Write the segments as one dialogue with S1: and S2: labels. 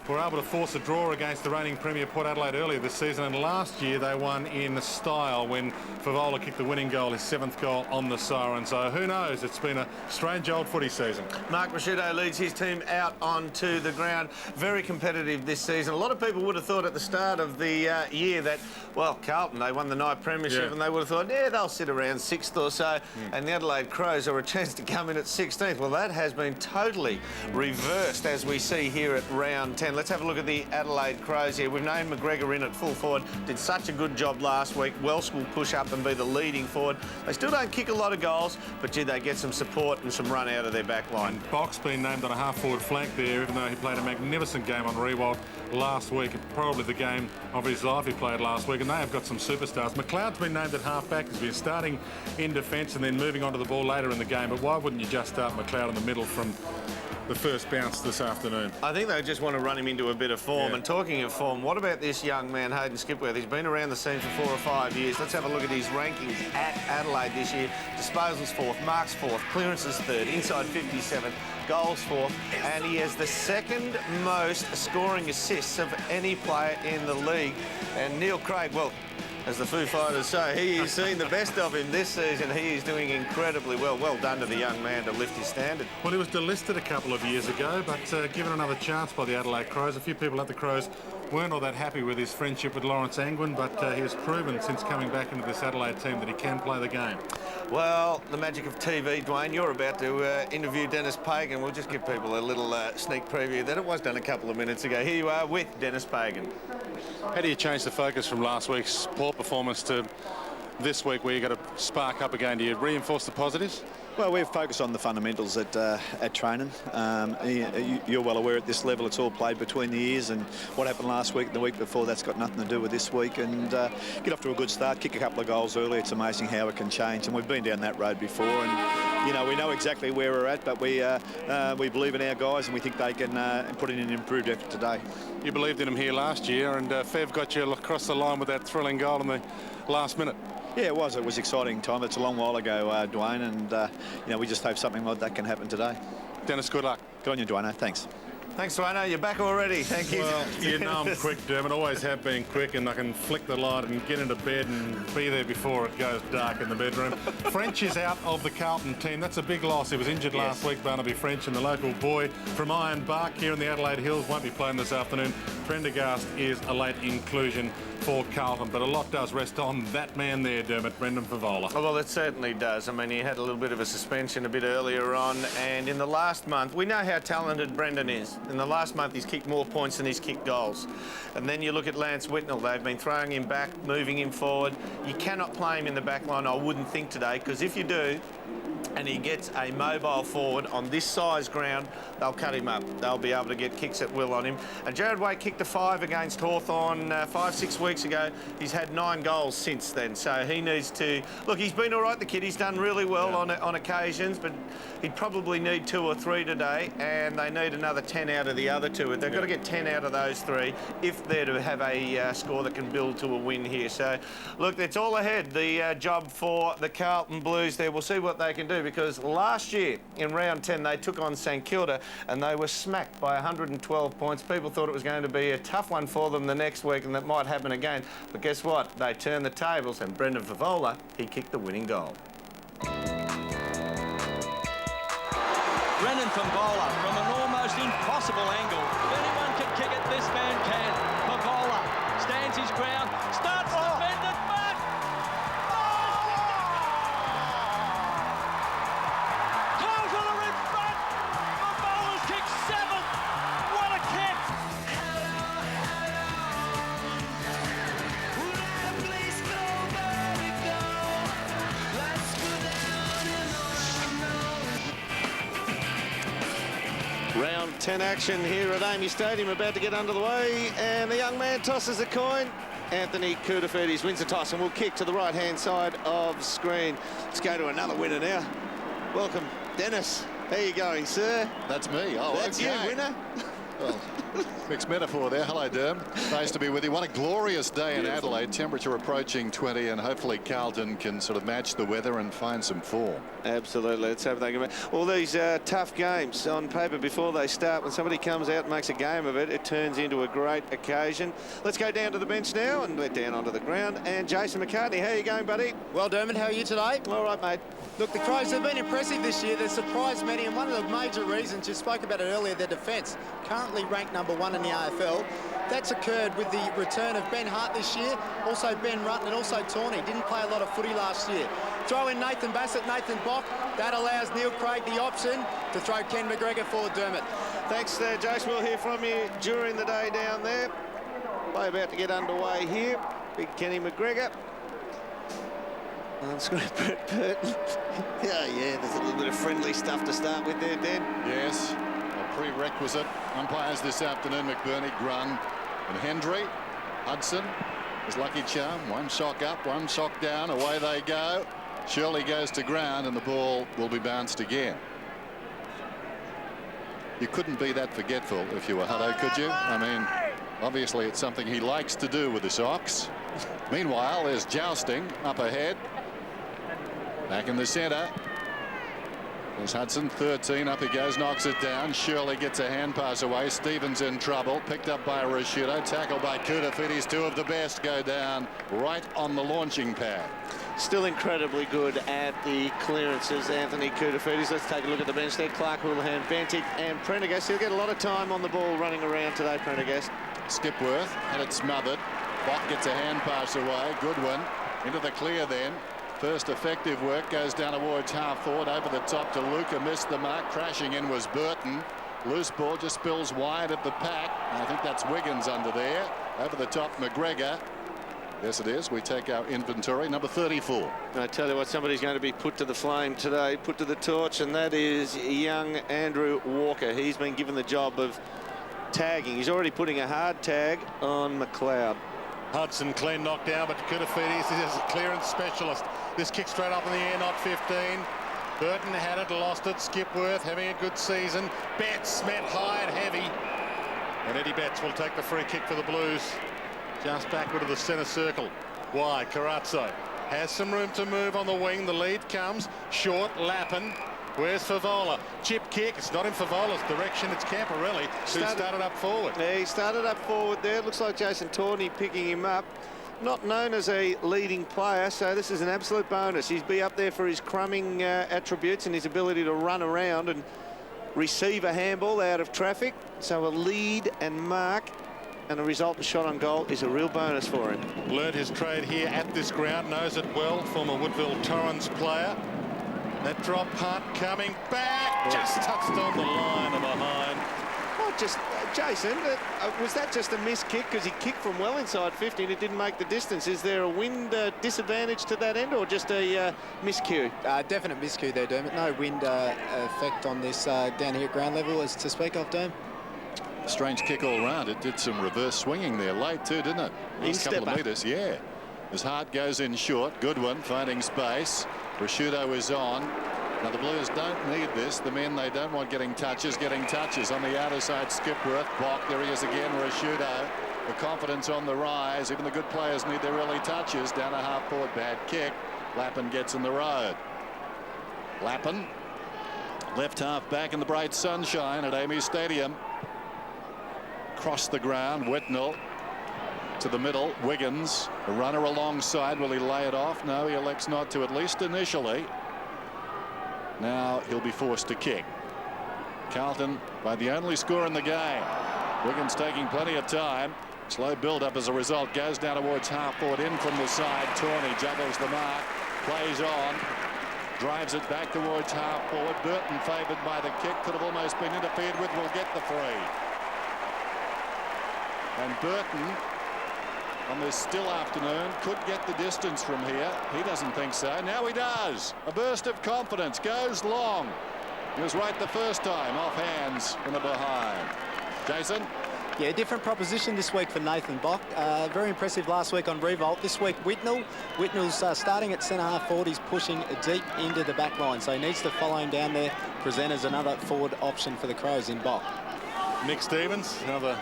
S1: were able to force a draw against the reigning Premier Port Adelaide earlier this season, and last year they won in style when Favola kicked the winning goal, his 7th goal on the siren. So who knows? It's been a strange old footy season.
S2: Mark Rasciuto leads his team out onto the ground. Very competitive this season. A lot of people would have thought at the start of the year that, well, Carlton, they won the night premiership, and they would have thought, yeah, they'll sit around 6th or so, and the Adelaide Crows are a chance to come in at 16th. Well, that has been totally reversed, as we see here at round 10. Let's have a look at the Adelaide Crows here. We've named McGregor in at full forward. Did such a good job last week. Welsh will push up and be the leading forward. They still don't kick a lot of goals, but gee, they get some support and some run out of their back line.
S1: And Box been named on a half-forward flank there, even though he played a magnificent game on Rewald last week. Probably the game of his life he played last week, and they have got some superstars. McLeod's been named at half-back. He's been starting in defence and then moving on to the ball later in the game. But why wouldn't you just start McLeod in the middle from the first bounce this afternoon?
S2: I think they just want to run him into a bit of form.
S1: Yeah.
S2: And talking of form, what about this young man, Hayden Skipworth? He's been around the scene for 4 or 5 years. Let's have a look at his rankings at Adelaide this year. Disposals 4th, marks 4th, clearances 3rd, inside 57, goals 4th, and he has the 2nd most scoring assists of any player in the league. And Neil Craig, well, as the Foo Fighters say, he is seeing the best of him this season. He is doing incredibly well. Well done to the young man to lift his standard.
S1: Well, he was delisted a couple of years ago, but given another chance by the Adelaide Crows. A few people at the Crows weren't all that happy with his friendship with Lawrence Angwin, but he has proven since coming back into this Adelaide team that he can play the game.
S2: Well, the magic of TV, Dwayne. You're about to interview Dennis Pagan. We'll just give people a little sneak preview that it was done a couple of minutes ago. Here you are with Dennis Pagan.
S1: How do you change the focus from last week's poor performance to this week where you've got to spark up again? Do you reinforce the positives?
S3: Well, we've focused on the fundamentals at training. You're well aware at this level it's all played between the ears, and what happened last week and the week before, that's got nothing to do with this week. And get off to a good start, kick a couple of goals early. It's amazing how it can change, and we've been down that road before. And you know, we know exactly where we're at, but we believe in our guys, and we think they can put in an improved effort today.
S1: You believed in him here last year, and Fev got you across the line with that thrilling goal in the last minute.
S3: Yeah, it was. It was exciting time. It's a long while ago, Dwayne, and you know, we just hope something like that can happen today.
S1: Dennis, good luck.
S3: Good on you, Dwayne. Thanks.
S2: Thanks, Dwayne. You're back already. Thank you.
S1: Well, you know I'm quick, Dermot. Always have been quick, and I can flick the light and get into bed and be there before it goes dark in the bedroom. French is out of the Carlton team. That's a big loss. He was injured last week, Barnaby French, and the local boy from Iron Bark here in the Adelaide Hills won't be playing this afternoon. Prendergast is a late inclusion for Carlton, but a lot does rest on that man there, Dermot, Brendan Favola.
S2: Oh, well, it certainly does. I mean, he had a little bit of a suspension a bit earlier on, and in the last month, we know how talented Brendan is. In the last month, he's kicked more points than he's kicked goals. And then you look at Lance Whitnell. They've been throwing him back, moving him forward. You cannot play him in the back line, I wouldn't think, today, because if you do, and he gets a mobile forward on this size ground, they'll cut him up. They'll be able to get kicks at will on him. And Jared Waite kicked a 5 against Hawthorn 5-6 weeks ago. He's had 9 goals since then, so he needs to... Look, he's been all right, the kid. He's done really well on occasions, but he'd probably need 2 or 3 today, and they need another 10 out of the other 2. They've got to get 10 out of those 3 if they're to have a score that can build to a win here. So, look, it's all ahead, the job for the Carlton Blues there. We'll see what they can do, because last year in round 10 they took on St Kilda and they were smacked by 112 points. People thought it was going to be a tough one for them the next week, and that might happen again. But guess what? They turned the tables, and Brendan Favola, he kicked the winning goal.
S4: Brendan Favola from an almost impossible angle. If anyone can kick it, this man can. Favola stands his ground, starts to bend it back. Carlton are in front. Favola's kicked 7. What a kick!
S2: Round 10 action here at Amy Stadium, about to get under the way, and the young man tosses a coin. Anthony Koutafidis wins the toss and will kick to the right-hand side of screen. Let's go to another winner now. Welcome, Dennis. How are you going, sir?
S5: That's me. Oh,
S2: That's
S5: okay.
S2: you, winner.
S5: Well, mixed metaphor there. Hello, Derm. Nice to be with you. What a glorious day in Adelaide. Temperature approaching 20, and hopefully Carlton can sort of match the weather and find some form.
S2: Absolutely. Let's hope they can. All these tough games on paper before they start, when somebody comes out and makes a game of it, it turns into a great occasion. Let's go down to the bench now and let down onto the ground. And Jason McCartney, how are you going, buddy?
S6: Well, Dermot, how are you today?
S2: All right, mate.
S6: Look, the Crows have been impressive this year. They've surprised many, and one of the major reasons, you spoke about it earlier, their defence, currently ranked #1 in the AFL. That's occurred with the return of Ben Hart this year, also Ben Rutten and also Tawney. Didn't play a lot of footy last year. Throw in Nathan Bassett, Nathan Bock. That allows Neil Craig the option to throw Ken McGregor forward, Dermot.
S2: Thanks, Jason. We'll hear from you during the day down there. Play about to get underway here. Big Kenny McGregor. On screen, Brett Burton. yeah, there's a little bit of friendly stuff to start with there, Dan.
S5: Yes, a prerequisite. Umpires this afternoon, McBurney, Grun and Hendry. Hudson, his lucky charm. One sock up, one sock down. Away they go. Shirley goes to ground and the ball will be bounced again. You couldn't be that forgetful if you were Hutto, could you? I mean, obviously it's something he likes to do with the socks. Meanwhile, there's jousting up ahead. Back in the centre. There's Hudson, 13, up he goes, knocks it down. Shirley gets a hand pass away. Stevens in trouble, picked up by Rashudo, tackled by Koutafidis. Two of the best go down right on the launching pad.
S2: Still incredibly good at the clearances, Anthony Koutafidis. Let's take a look at the bench there. Clark, Houlihan, Bentic and Prendergast. He'll get a lot of time on the ball running around today, Prendergast.
S5: Skipworth had it smothered. Bott gets a hand pass away. Goodwin into the clear then. First effective work goes down towards half forward, over the top to Luca, missed the mark. Crashing in was Burton. Loose ball just spills wide of the pack. I think that's Wiggins under there. Over the top, McGregor. Yes, it is. We take our inventory. Number 34.
S2: I tell you what, somebody's going to be put to the flame today, put to the torch, and that is young Andrew Walker. He's been given the job of tagging. He's already putting a hard tag on McLeod.
S1: Hudson clean knocked down, but Koutafidis is a clearance specialist. This kick straight up in the air, not 15. Burton had it, lost it. Skipworth having a good season. Betts met high and heavy. And Eddie Betts will take the free kick for the Blues. Just backward to the centre circle. Wide, Carazzo has some room to move on the wing. The lead comes. Short, Lappin. Where's Favola? Chip kick. It's not in Favola's direction. It's Camporelli who started up forward.
S2: Yeah, he started up forward there. Looks like Jason Tawney picking him up. Not known as a leading player, so this is an absolute bonus. He'd be up there for his crumbing attributes and his ability to run around and receive a handball out of traffic. So a lead and mark and a resultant shot on goal is a real bonus for him.
S1: Learned his trade here at this ground, knows it well, former Woodville Torrens player. That drop punt coming back, just touched on the line and behind.
S2: Oh, just, Jason, was that just a missed kick because he kicked from well inside 50 and it didn't make the distance? Is there a wind disadvantage to that end or just a miscue?
S6: Definite miscue there, Dermot. No wind effect on this down here at ground level as to speak of, Derm.
S5: Strange kick all round. It did some reverse swinging there late too, didn't it? Last couple of metres, yeah. As Hart goes in short, Goodwin finding space. Rashudo is on. Now the Blues don't need this. The men, they don't want getting touches on the outer side. Skipworth, Bock, there he is again. Rashudo, the confidence on the rise. Even the good players need their early touches. Down a half forward, bad kick. Lappin gets in the road. Lappin, left half back in the bright sunshine at Amy Stadium. Across the ground, Whitnell to the middle. Wiggins, a runner alongside. Will he lay it off? No, he elects not to, at least initially. Now he'll be forced to kick. Carlton by the only score in the game. Wiggins taking plenty of time. Slow build-up as a result. Goes down towards half forward, in from the side. Tawney juggles the mark, plays on, drives it back towards half forward. Burton favoured by the kick. Could have almost been interfered with. Will get the free. And Burton, on this still afternoon, could get the distance from here. He doesn't think so. Now he does. A burst of confidence. Goes long. He was right the first time. Off hands in the behind. Jason?
S6: Yeah, different proposition this week for Nathan Bock. Very impressive last week on Revolt. This week, Whitnell. Whitnell's starting at centre-half forward. He's pushing deep into the back line, so he needs to follow him down there. Present as another forward option for the Crows in Bock.
S1: Nick Stevens, another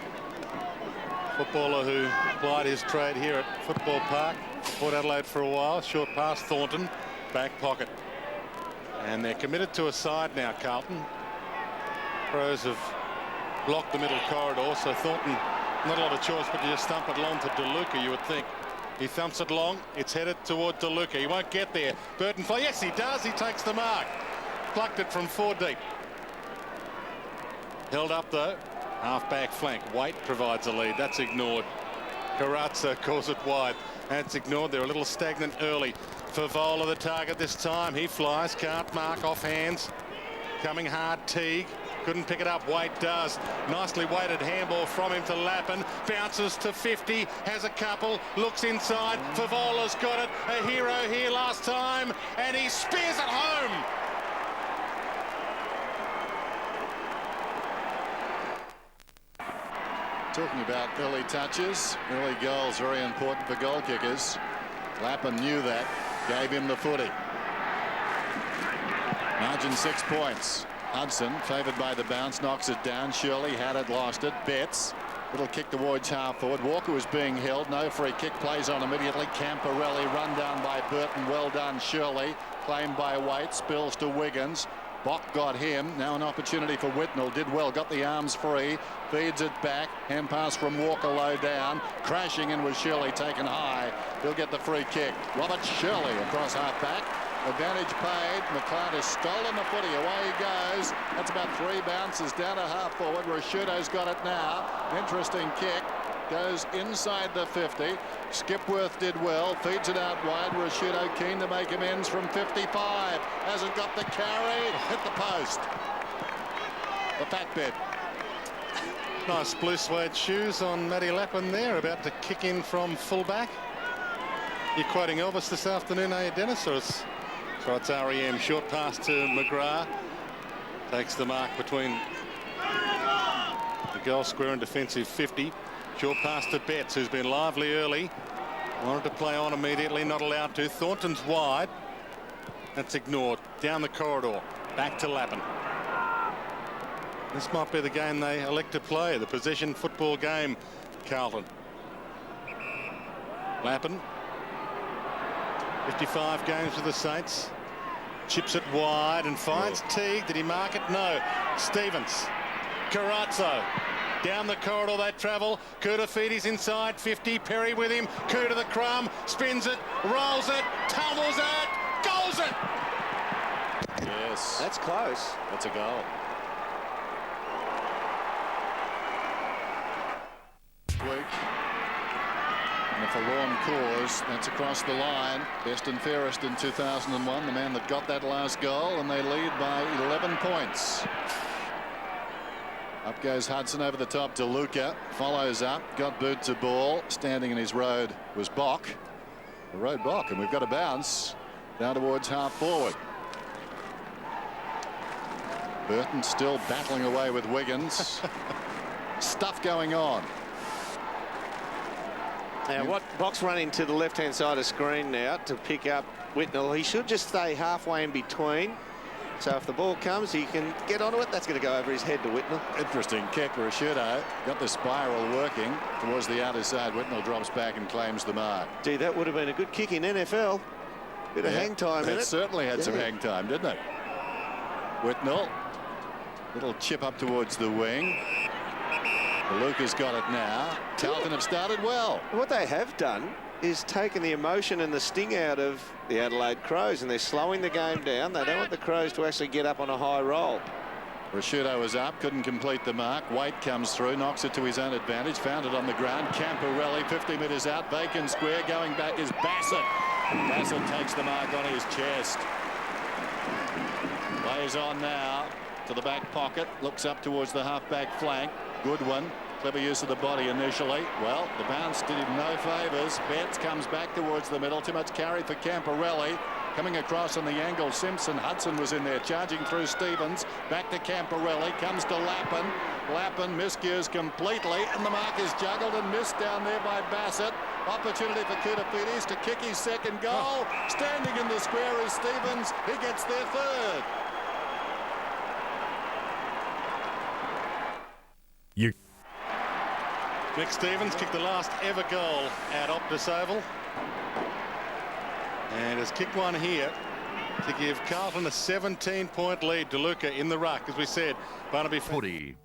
S1: footballer who plied his trade here at Football Park, Port Adelaide for a while. Short pass, Thornton, back pocket. And they're committed to a side now, Carlton. Crows have blocked the middle corridor, so Thornton, not a lot of choice but to just thump it long to DeLuca, you would think. He thumps it long, it's headed toward DeLuca. He won't get there. Burton fly, yes he does, he takes the mark. Plucked it from 4 deep. Held up though, half-back flank. Waite provides a lead, that's ignored. Carrazzo calls it wide, that's ignored. They're a little stagnant early. Favola the target this time, he flies, can't mark off hands. Coming hard, Teague. Couldn't pick it up, Waite does. Nicely weighted handball from him to Lappin. Bounces to 50, has a couple, looks inside. Favola's got it, a hero here last time, and he spears it home.
S5: Talking about early touches, early goals, very important for goal kickers. Lappin knew that, gave him the footy. Margin 6 points. Hudson, favoured by the bounce, knocks it down. Shirley had it, lost it. Betts, little kick towards half forward. Walker was being held. No free kick, plays on immediately. Camporelli run down by Burton. Well done, Shirley. Claimed by Waite, spills to Wiggins. Bock got him. Now an opportunity for Whitnell. Did well, got the arms free. Feeds it back. Hand pass from Walker low down. Crashing in was Shirley, taken high. He'll get the free kick. Robert Shirley across half back. Advantage paid. McLeod has stolen the footy. Away he goes. That's about 3 bounces down to half forward. Rashudo's got it now. Interesting kick. Goes inside the 50. Skipworth did well. Feeds it out wide. Rashudo keen to make amends from 55. Hasn't got the carry. Hit the post. The fat bit.
S1: Nice blue suede shoes on Matty Lappin there. About to kick in from fullback. You're quoting Elvis this afternoon, are you, Dennis? Or it's... So it's REM. Short pass to McGrath. Takes the mark between the goal square and defensive 50. Short pass to Betts, who's been lively early. Wanted to play on immediately, not allowed to. Thornton's wide. That's ignored. Down the corridor. Back to Lappin. This might be the game they elect to play. The possession football game, Carlton. Lappin. 55 games for the Saints. Chips it wide and finds Teague. Did he mark it? No. Stevens. Carrazzo. Down the corridor they travel. Kurtafiti's inside 50. Perry with him. Kuta the crumb. Spins it. Rolls it. Tumbles it. Goals it.
S5: Yes.
S2: That's close.
S5: That's a goal. Week. And a forlorn cause, that's across the line. Best and fairest in 2001, the man that got that last goal, and they lead by 11 points. Up goes Hudson over the top to Luca. Follows up, got boot to ball. Standing in his road was Bock. The road Bock, and we've got a bounce down towards half forward. Burton still battling away with Wiggins. Stuff going on.
S2: Now, what Box running to the left-hand side of screen now to pick up Whitnell. He should just stay halfway in between. So if the ball comes, he can get onto it. That's going to go over his head to Whitnell.
S5: Interesting kick. Rashudo got the spiral working towards the outer side. Whitnell drops back and claims the mark.
S2: Gee, that would have been a good kick in NFL. Bit of hang time in it.
S5: It certainly had some hang time, didn't it? Whitnell. Little chip up towards the wing. Luca's got it now. Carlton have started well.
S2: What they have done is taken the emotion and the sting out of the Adelaide Crows, and they're slowing the game down. They don't want the Crows to actually get up on a high roll.
S5: Rashudo was up, couldn't complete the mark. Waite comes through, knocks it to his own advantage, found it on the ground. Camporelli 50 metres out, Bacon square. Going back is Bassett. Bassett takes the mark on his chest. Plays on now to the back pocket, looks up towards the half-back flank. Good one. Clever use of the body initially. Well, the bounce did him no favours. Betts comes back towards the middle. Too much carry for Camporelli. Coming across on the angle, Simpson. Hudson was in there, charging through Stevens. Back to Camporelli. Comes to Lappin. Lappin miscues completely, and the mark is juggled and missed down there by Bassett. Opportunity for Kurtafiti's to kick his second goal. Standing in the square is Stevens. He gets their third.
S1: Mick Stevens kicked the last ever goal at Optus Oval. And has kicked one here to give Carlton a 17-point lead. DeLuca in the ruck, as we said. Barnaby footy.